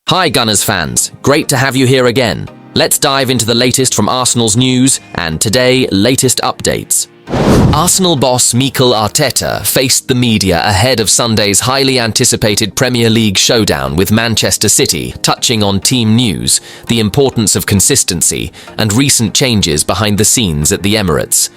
Hi Gunners fans, great to have you here again. Let's dive into the latest from Arsenal's news, and today, latest updates. Arsenal boss Mikel Arteta faced the media ahead of Sunday's highly anticipated Premier League showdown with Manchester City, touching on team news, the importance of consistency, and recent changes behind the scenes at the Emirates.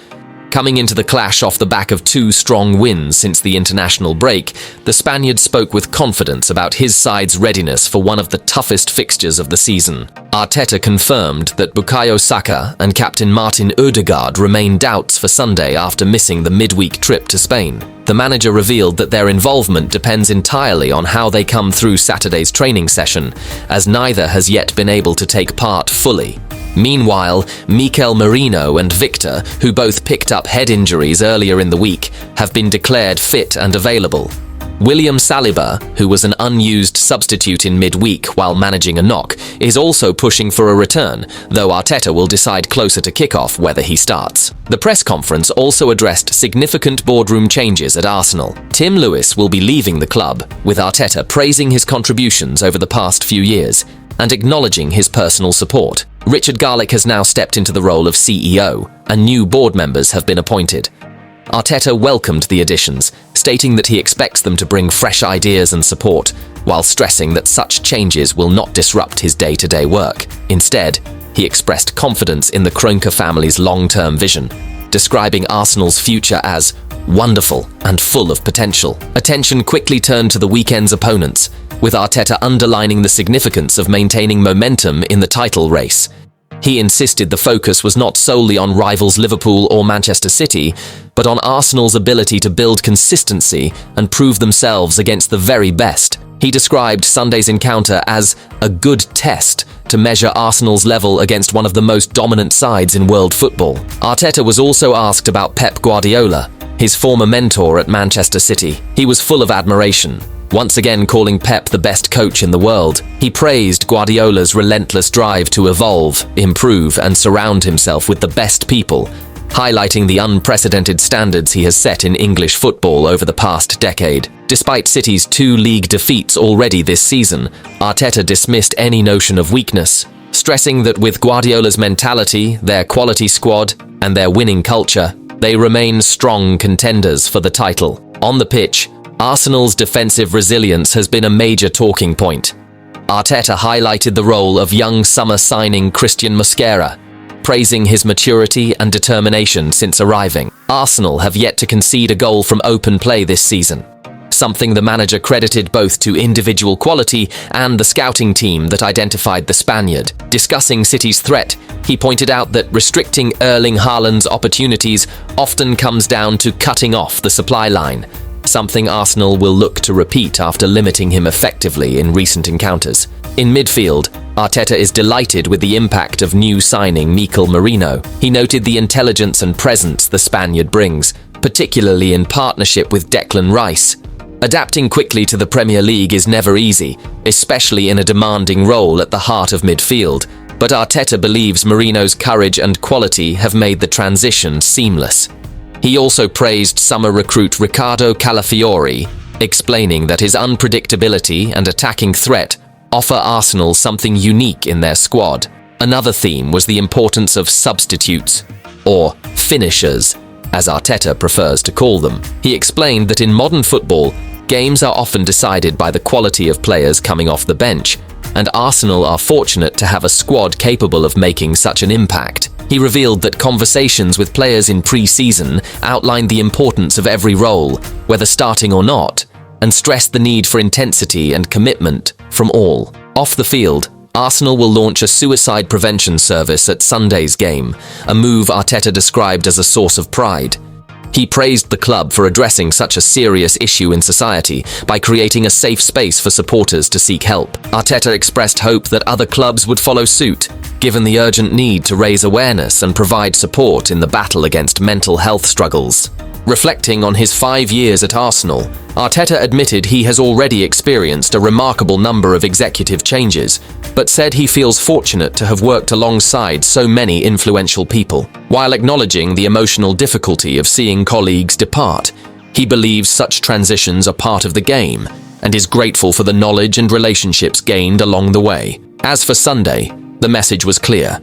Coming into the clash off the back of two strong wins since the international break, the Spaniard spoke with confidence about his side's readiness for one of the toughest fixtures of the season. Arteta confirmed that Bukayo Saka and captain Martin Ødegaard remain doubts for Sunday after missing the midweek trip to Spain. The manager revealed that their involvement depends entirely on how they come through Saturday's training session, as neither has yet been able to take part fully. Meanwhile, Mikel Merino and Victor, who both picked up head injuries earlier in the week, have been declared fit and available. William Saliba, who was an unused substitute in midweek while managing a knock, is also pushing for a return, though Arteta will decide closer to kickoff whether he starts. The press conference also addressed significant boardroom changes at Arsenal. Tim Lewis will be leaving the club, with Arteta praising his contributions over the past few years and acknowledging his personal support. Richard Garlick has now stepped into the role of CEO, and new board members have been appointed. Arteta welcomed the additions, stating that he expects them to bring fresh ideas and support, while stressing that such changes will not disrupt his day-to-day work. Instead, he expressed confidence in the Kroenke family's long-term vision, describing Arsenal's future as wonderful and full of potential. Attention quickly turned to the weekend's opponents, with Arteta underlining the significance of maintaining momentum in the title race. He insisted the focus was not solely on rivals Liverpool or Manchester City, but on Arsenal's ability to build consistency and prove themselves against the very best. He described Sunday's encounter as a good test to measure Arsenal's level against one of the most dominant sides in world football. Arteta was also asked about Pep Guardiola, his former mentor at Manchester City. He was full of admiration, once again calling Pep the best coach in the world. He praised Guardiola's relentless drive to evolve, improve, and surround himself with the best people, highlighting the unprecedented standards he has set in English football over the past decade. Despite City's 2 league defeats already this season, Arteta dismissed any notion of weakness, stressing that with Guardiola's mentality, their quality squad, and their winning culture, they remain strong contenders for the title. On the pitch, Arsenal's defensive resilience has been a major talking point. Arteta highlighted the role of young summer signing Christian Mosquera, praising his maturity and determination since arriving. Arsenal have yet to concede a goal from open play this season, something the manager credited both to individual quality and the scouting team that identified the Spaniard. Discussing City's threat, he pointed out that restricting Erling Haaland's opportunities often comes down to cutting off the supply line, something Arsenal will look to repeat after limiting him effectively in recent encounters. In midfield, Arteta is delighted with the impact of new signing Mikel Merino. He noted the intelligence and presence the Spaniard brings, particularly in partnership with Declan Rice. Adapting quickly to the Premier League is never easy, especially in a demanding role at the heart of midfield, but Arteta believes Merino's courage and quality have made the transition seamless. He also praised summer recruit Riccardo Calafiori, explaining that his unpredictability and attacking threat offer Arsenal something unique in their squad. Another theme was the importance of substitutes, or finishers, as Arteta prefers to call them. He explained that in modern football, games are often decided by the quality of players coming off the bench, and Arsenal are fortunate to have a squad capable of making such an impact. He revealed that conversations with players in pre-season outlined the importance of every role, whether starting or not, and stressed the need for intensity and commitment from all. Off the field, Arsenal will launch a suicide prevention service at Sunday's game, a move Arteta described as a source of pride. He praised the club for addressing such a serious issue in society by creating a safe space for supporters to seek help. Arteta expressed hope that other clubs would follow suit, given the urgent need to raise awareness and provide support in the battle against mental health struggles. Reflecting on his 5 years at Arsenal, Arteta admitted he has already experienced a remarkable number of executive changes, but said he feels fortunate to have worked alongside so many influential people. While acknowledging the emotional difficulty of seeing colleagues depart, he believes such transitions are part of the game, and is grateful for the knowledge and relationships gained along the way. As for Sunday, the message was clear.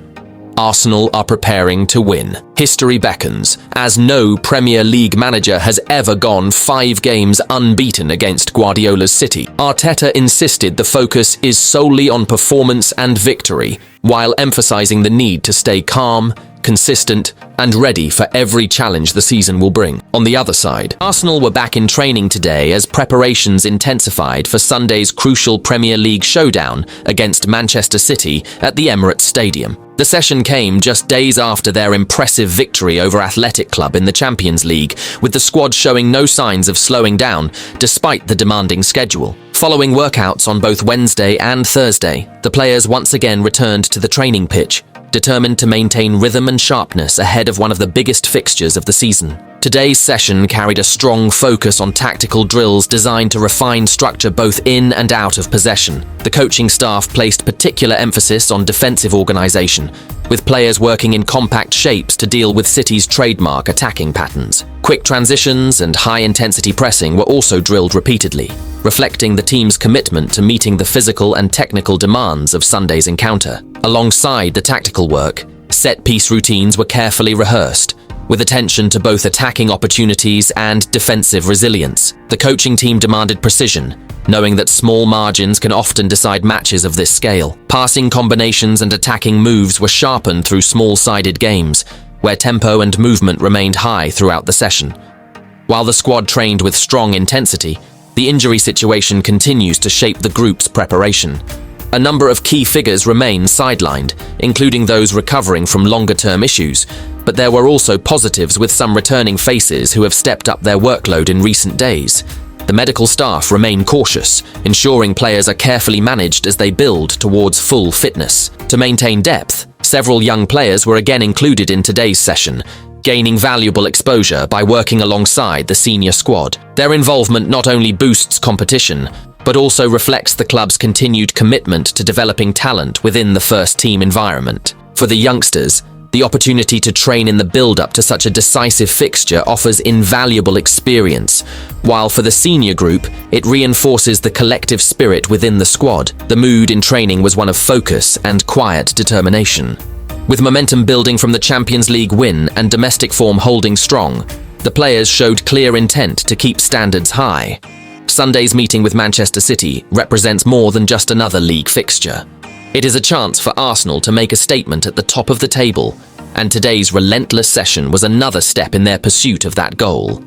Arsenal are preparing to win. History beckons, as no Premier League manager has ever gone 5 games unbeaten against Guardiola's City. Arteta insisted the focus is solely on performance and victory, while emphasizing the need to stay calm, consistent, and ready for every challenge the season will bring. On the other side, Arsenal were back in training today as preparations intensified for Sunday's crucial Premier League showdown against Manchester City at the Emirates Stadium. The session came just days after their impressive victory over Athletic Club in the Champions League, with the squad showing no signs of slowing down despite the demanding schedule. Following workouts on both Wednesday and Thursday, the players once again returned to the training pitch, determined to maintain rhythm and sharpness ahead of one of the biggest fixtures of the season. Today's session carried a strong focus on tactical drills designed to refine structure both in and out of possession. The coaching staff placed particular emphasis on defensive organisation, with players working in compact shapes to deal with City's trademark attacking patterns. Quick transitions and high-intensity pressing were also drilled repeatedly, reflecting the team's commitment to meeting the physical and technical demands of Sunday's encounter. Alongside the tactical work, set-piece routines were carefully rehearsed, with attention to both attacking opportunities and defensive resilience. The coaching team demanded precision, knowing that small margins can often decide matches of this scale. Passing combinations and attacking moves were sharpened through small-sided games, where tempo and movement remained high throughout the session. While the squad trained with strong intensity, the injury situation continues to shape the group's preparation. A number of key figures remain sidelined, including those recovering from longer-term issues, but there were also positives with some returning faces who have stepped up their workload in recent days. The medical staff remain cautious, ensuring players are carefully managed as they build towards full fitness. To maintain depth, several young players were again included in today's session, gaining valuable exposure by working alongside the senior squad. Their involvement not only boosts competition, but also reflects the club's continued commitment to developing talent within the first-team environment. For the youngsters, the opportunity to train in the build-up to such a decisive fixture offers invaluable experience, while for the senior group, it reinforces the collective spirit within the squad. The mood in training was one of focus and quiet determination. With momentum building from the Champions League win and domestic form holding strong, the players showed clear intent to keep standards high. Sunday's meeting with Manchester City represents more than just another league fixture. It is a chance for Arsenal to make a statement at the top of the table, and today's relentless session was another step in their pursuit of that goal.